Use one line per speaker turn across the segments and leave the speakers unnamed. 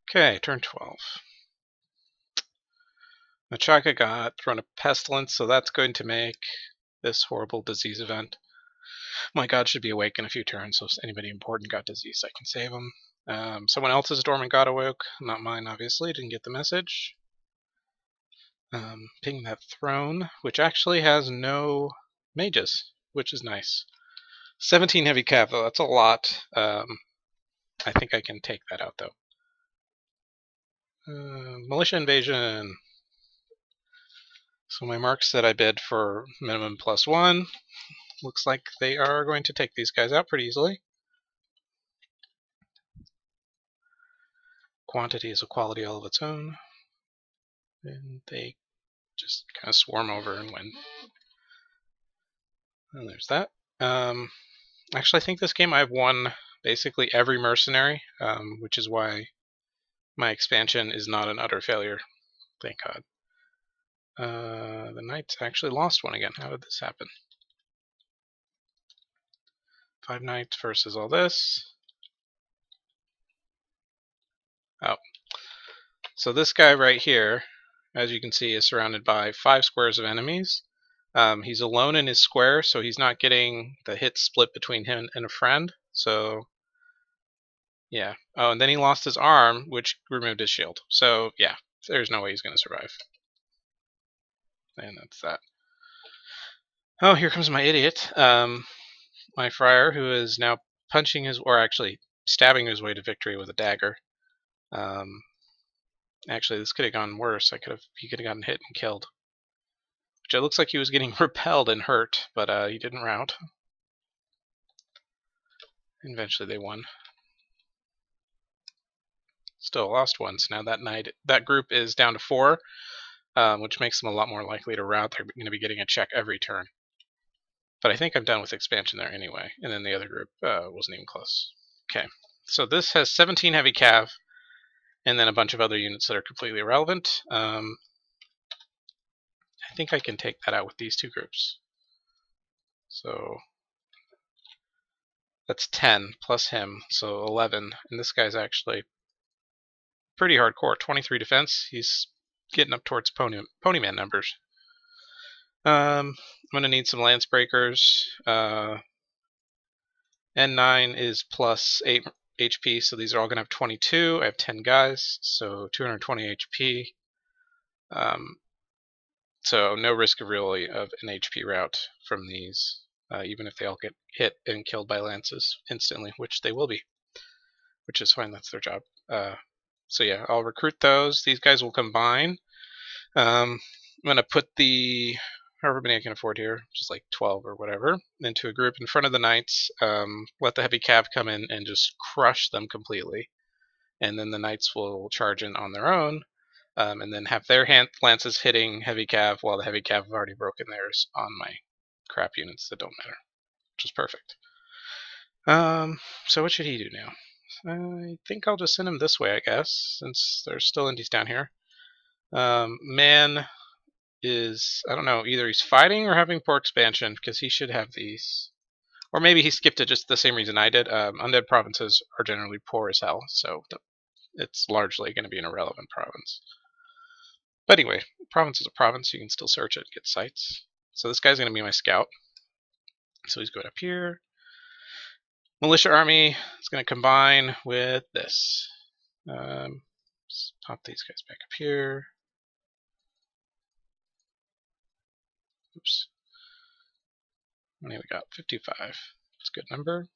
Okay, turn 12. Machaca got thrown a pestilence, so that's going to make this horrible disease event. My god should be awake in a few turns, so if anybody important got disease, I can save them. Someone else's dormant god awoke, not mine obviously, didn't get the message. Ping that throne, which actually has no mages, which is nice. 17 heavy cav though, that's a lot. I think I can take that out though. Militia invasion. So my marks that I bid for minimum +1, looks like they are going to take these guys out pretty easily. Quantity is a quality all of its own. And they just kind of swarm over and win. And there's that. Actually, I think this game I've won basically every mercenary, which is why my expansion is not an utter failure. Thank God. The knights actually lost one again. How did this happen? 5 knights versus all this. Oh. So this guy right here, as you can see, is surrounded by 5 squares of enemies. He's alone in his square, so he's not getting the hits split between him and a friend. So, yeah. Oh, and then he lost his arm, which removed his shield. So, yeah, there's no way he's going to survive. And that's that. Oh, here comes my idiot. My friar, who is now punching his, or actually stabbing his way to victory with a dagger. Actually, this could have gone worse. He could have gotten hit and killed. Which it looks like he was getting repelled and hurt, but he didn't rout. Eventually they won. Still lost one, so now that group is down to 4, which makes them a lot more likely to rout. They're going to be getting a check every turn. But I think I'm done with expansion there anyway. And then the other group wasn't even close. Okay, so this has 17 heavy cav, and then a bunch of other units that are completely irrelevant. I think I can take that out with these 2 groups. So that's 10 plus him, so 11. And this guy's actually pretty hardcore. 23 defense. He's getting up towards Ponyman numbers. I'm going to need some lance breakers. N9 is plus 8 HP, so these are all going to have 22. I have 10 guys, so 220 HP. So no risk of really of an HP rout from these, even if they all get hit and killed by lances instantly, which they will be, which is fine. That's their job. So yeah, I'll recruit those. These guys will combine. I'm going to put the however many I can afford here, just like 12 or whatever, into a group in front of the knights. Let the heavy cav come in and just crush them completely. And then the knights will charge in on their own, and then have their lances hitting heavy cav while the heavy cav have already broken theirs on my crap units that don't matter, which is perfect. So what should he do now? I think I'll just send him this way, I guess, since there's still Indies down here. Man is, I don't know, either he's fighting or having poor expansion, because he should have these. Or maybe he skipped it just the same reason I did. Undead provinces are generally poor as hell, so it's largely going to be an irrelevant province. But anyway, province is a province, you can still search it and get sites. So this guy's going to be my scout. So he's going up here. Militia army is going to combine with this. Let's pop these guys back up here. Oops. How many we got? 55. That's a good number.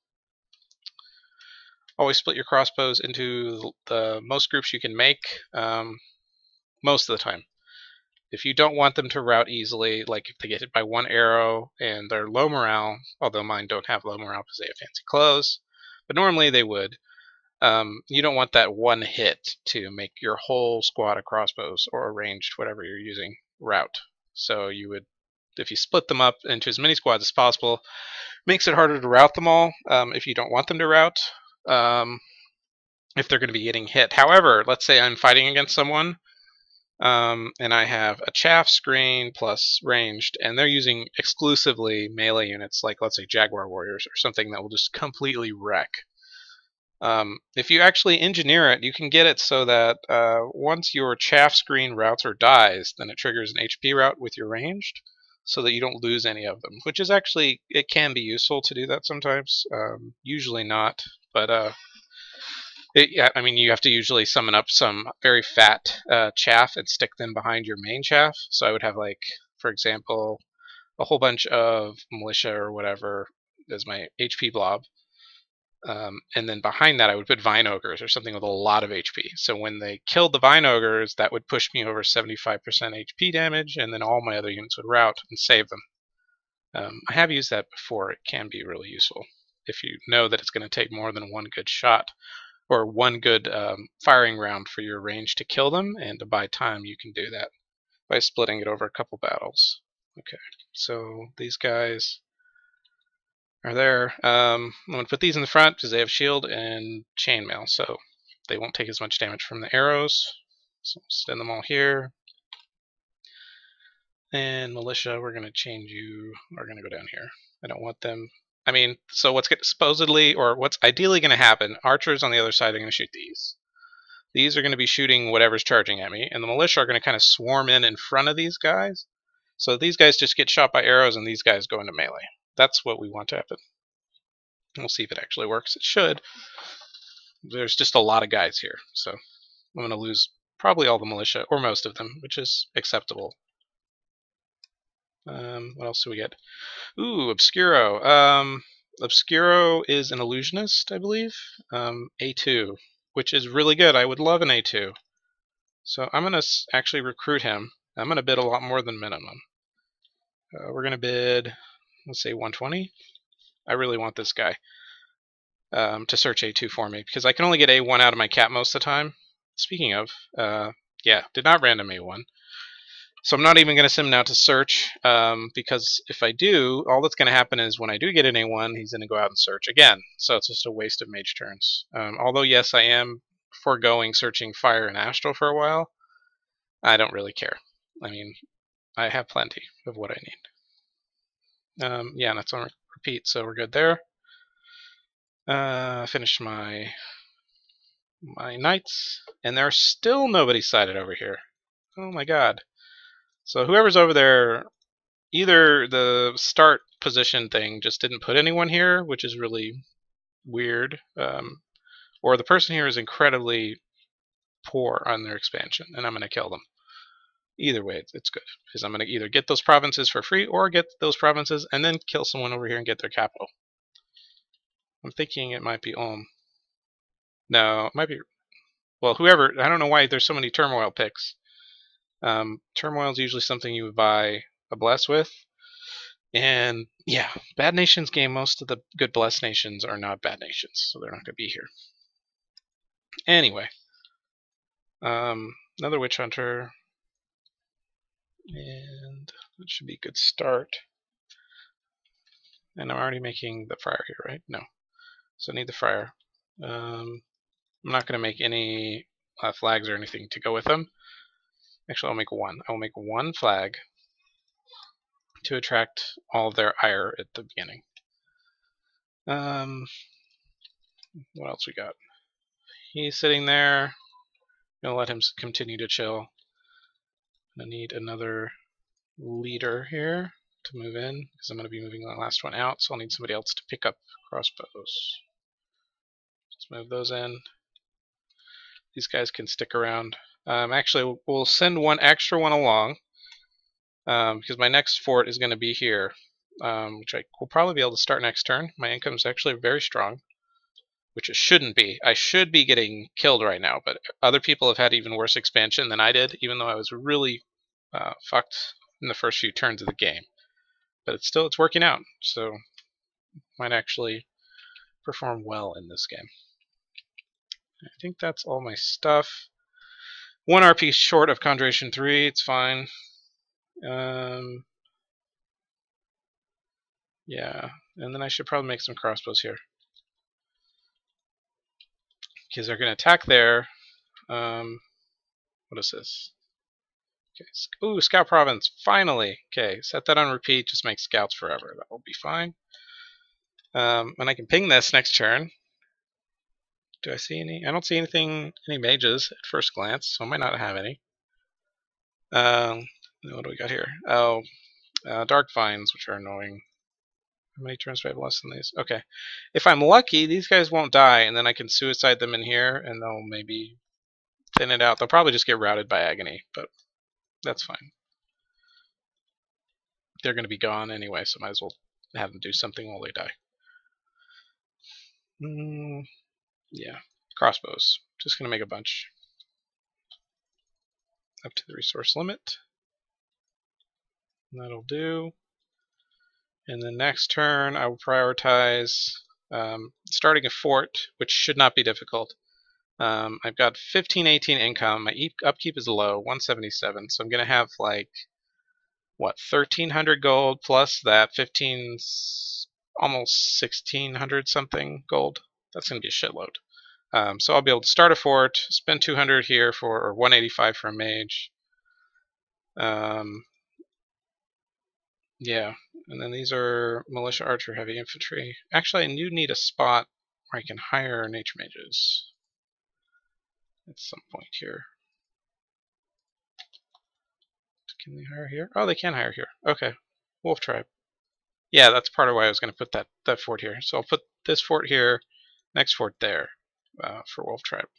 Always split your crossbows into the most groups you can make, most of the time. If you don't want them to rout easily, like if they get hit by 1 arrow and they're low morale, although mine don't have low morale because they have fancy clothes, but normally they would, you don't want that 1 hit to make your whole squad of crossbows or ranged, whatever you're using, rout. So you would, if you split them up into as many squads as possible, makes it harder to rout them all if you don't want them to rout, if they're going to be getting hit. However, let's say I'm fighting against someone, and I have a chaff screen plus ranged, and they're using exclusively melee units, like let's say Jaguar Warriors or something that will just completely wreck. If you actually engineer it, you can get it so that once your chaff screen router dies, then it triggers an HP route with your ranged, so that you don't lose any of them. Which is actually, it can be useful to do that sometimes. Usually not, but yeah, I mean, you have to usually summon up some very fat chaff and stick them behind your main chaff. So I would have, like, for example, a whole bunch of militia or whatever as my HP blob. And then behind that, I would put Vine Ogres or something with a lot of HP. So when they killed the Vine Ogres, that would push me over 75% HP damage, and then all my other units would rout and save them. I have used that before. It can be really useful if you know that it's going to take more than one good shot or one good firing round for your range to kill them, and to buy time, you can do that by splitting it over a couple battles. Okay, so these guys are there. I'm going to put these in the front because they have shield and chainmail, so they won't take as much damage from the arrows. So I'll send them all here. And militia, we're going to change you. We're going to go down here. I don't want them. I mean, so what's supposedly, or what's ideally going to happen, archers on the other side are going to shoot these. These are going to be shooting whatever's charging at me, and the militia are going to kind of swarm in front of these guys. So these guys just get shot by arrows, and these guys go into melee. That's what we want to happen. We'll see if it actually works. It should. There's just a lot of guys here, so I'm going to lose probably all the militia, or most of them, which is acceptable. What else do we get? Ooh, Obscuro. Obscuro is an illusionist, I believe. A2, which is really good. I would love an A2. So I'm going to actually recruit him. I'm going to bid a lot more than minimum. We're going to bid, let's say 120. I really want this guy to search A2 for me, because I can only get A1 out of my cap most of the time. Speaking of, yeah, did not random A1. So I'm not even going to send him now to search, because if I do, all that's going to happen is when I do get an A1, he's going to go out and search again. So it's just a waste of mage turns. Although, yes, I am foregoing searching fire and astral for a while, I don't really care. I mean, I have plenty of what I need. Yeah, and that's on repeat, so we're good there. Finished my knights, and there's still nobody sighted over here. Oh my god. So whoever's over there, either the start position thing just didn't put anyone here, which is really weird, or the person here is incredibly poor on their expansion, and I'm going to kill them. Either way, it's good, because I'm going to either get those provinces for free or get those provinces and then kill someone over here and get their capital. I'm thinking it might be Ulm. No, it might be, well, whoever. I don't know why there's so many turmoil picks. Turmoil is usually something you would buy a bless with. And yeah, bad nations game, most of the good blessed nations are not bad nations, so they're not going to be here. Anyway, another witch hunter, and that should be a good start. And I'm already making the friar here, right? No, so I need the friar. I'm not going to make any flags or anything to go with them. Actually, I'll make one. I will make one flag to attract all of their ire at the beginning. What else we got? He's sitting there. I'm gonna let him continue to chill. I need another leader here to move in, because I'm going to be moving the last one out, so I'll need somebody else to pick up crossbows. Let's move those in. These guys can stick around. Actually, we'll send one extra one along, because my next fort is going to be here, which I will probably be able to start next turn. My income is actually very strong, which it shouldn't be. I should be getting killed right now, but other people have had even worse expansion than I did, even though I was really fucked in the first few turns of the game. But it's working out, so might actually perform well in this game. I think that's all my stuff. 1 RP short of Conjuration 3, it's fine. Yeah, and then I should probably make some crossbows here, because they're going to attack there. What is this? Okay. Ooh, Scout Province, finally! Okay, set that on repeat, just make scouts forever. That will be fine. And I can ping this next turn. Do I see any? I don't see any mages at first glance, so I might not have any. What do we got here? Oh, dark vines, which are annoying. How many turns do I have less than these? Okay. If I'm lucky, these guys won't die, and then I can suicide them in here, and they'll maybe thin it out. They'll probably just get routed by agony, but that's fine. They're going to be gone anyway, so might as well have them do something while they die. Yeah. Crossbows. Just going to make a bunch. Up to the resource limit. That'll do. And the next turn, I will prioritize starting a fort, which should not be difficult. I've got 1518 income. My upkeep is low, 177. So I'm going to have like, what, 1300 gold plus that 15, almost 1600 something gold. That's going to be a shitload. So I'll be able to start a fort, spend 200 here for, or 185 for a mage. Yeah, and then these are militia, archer, heavy infantry. Actually, I do need a spot where I can hire nature mages at some point here. Can they hire here? Oh, they can hire here. Okay, wolf tribe. Yeah, that's part of why I was going to put that fort here. So I'll put this fort here, next fort there for wolf tribe.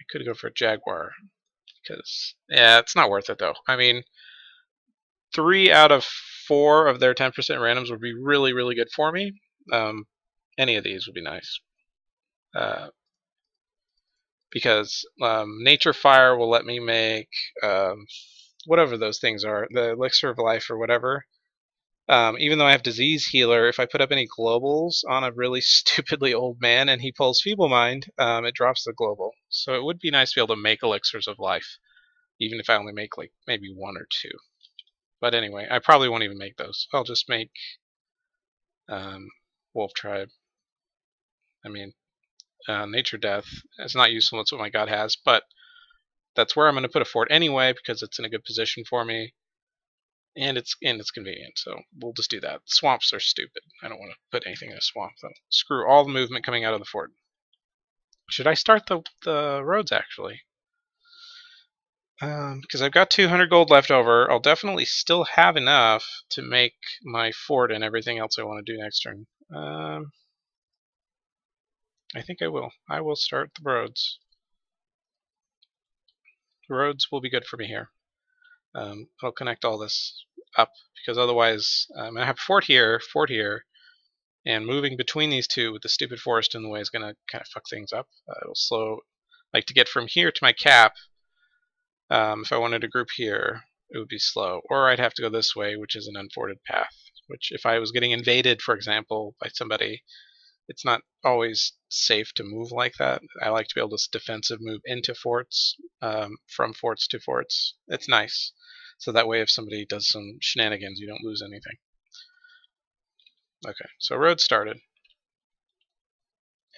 I could go for a jaguar because yeah, it's not worth it though. I mean, 3 out of 4 of their 10% randoms would be really, really good for me. Any of these would be nice. Because nature fire will let me make whatever those things are, the elixir of life or whatever. Even though I have disease healer, if I put up any globals on a really stupidly old man and he pulls feeble mind, it drops the global. So it would be nice to be able to make elixirs of life, even if I only make like maybe 1 or 2. But anyway, I probably won't even make those. I'll just make wolf tribe. I mean, nature death. It's not useful. That's what my god has, but that's where I'm going to put a fort anyway because it's in a good position for me, and it's convenient. So we'll just do that. Swamps are stupid. I don't want to put anything in a swamp though. Screw all the movement coming out of the fort. Should I start the roads actually? Because I've got 200 gold left over. I'll definitely still have enough to make my fort and everything else I want to do next turn. I think I will. I will start the roads. The roads will be good for me here. I'll connect all this up because otherwise I'm gonna have fort here, and moving between these two with the stupid forest in the way is gonna kind of fuck things up. It'll slow. Like to get from here to my cap, if I wanted to group here, it would be slow, or I'd have to go this way, which is an unforted path. Which, if I was getting invaded, for example, by somebody, it's not always safe to move like that. I like to be able to defensive move into forts, from forts to forts. It's nice. So that way if somebody does some shenanigans, you don't lose anything. Okay, so road started.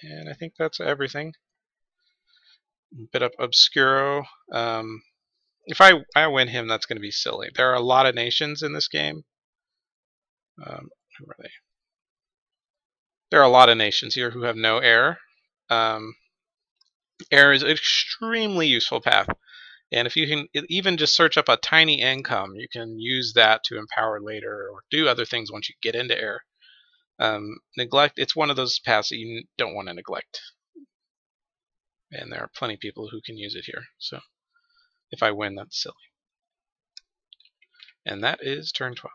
And I think that's everything. Bit of Obscuro. If I win him, that's going to be silly. There are a lot of nations in this game. Who are they? There are a lot of nations here who have no air. Air is an extremely useful path. And if you can even just search up a tiny income, you can use that to empower later or do other things once you get into air. Neglect, it's one of those paths that you don't want to neglect. And there are plenty of people who can use it here. So if I win, that's silly. And that is turn 12.